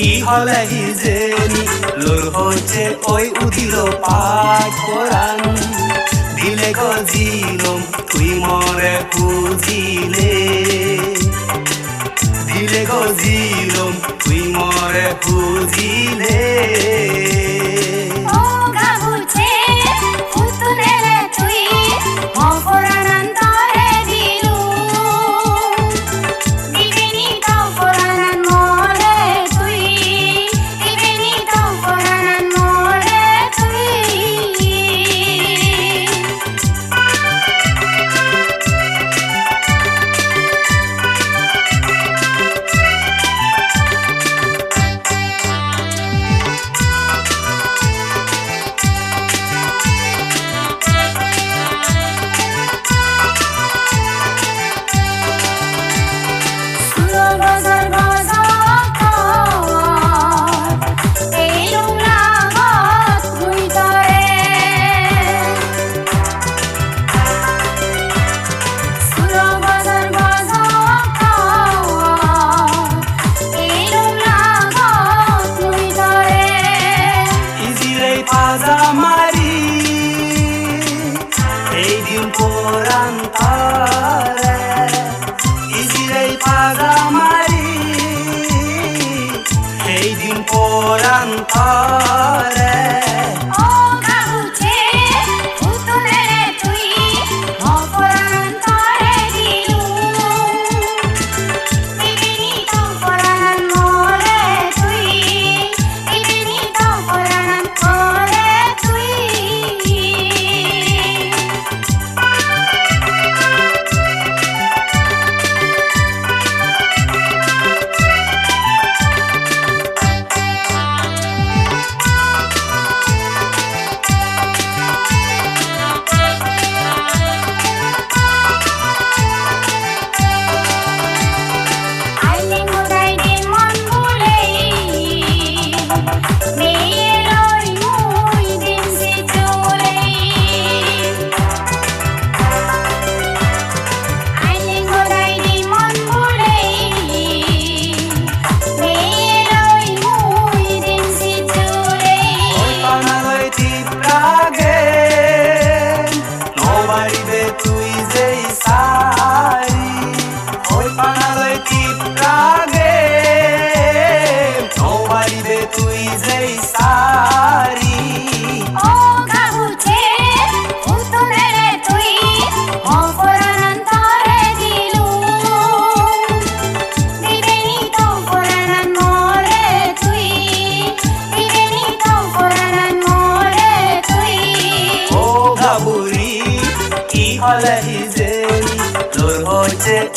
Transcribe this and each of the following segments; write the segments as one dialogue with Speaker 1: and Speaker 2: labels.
Speaker 1: কি হলে হিজেনি লোর হচ্ছে ওই উদিল পাক কোরআন দিলে গজিলম তুই মরে খুঁজিলে দিলে গজিলম তুই মরে খুঁজিলে Azamari, Edim porantare, Izirei Azamari, Edim porantare.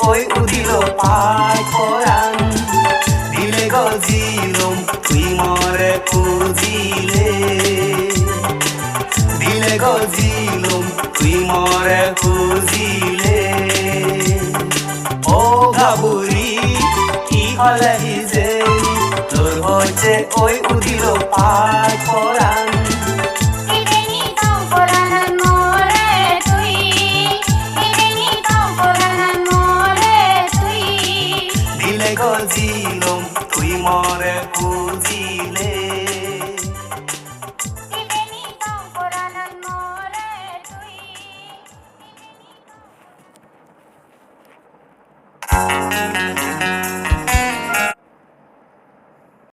Speaker 1: Oi udilo pai koran dile gozilom tui more kuzile dile gozilom tui more kuzile o gaburi ki hale hizeni lor hoche oi udilo pai koran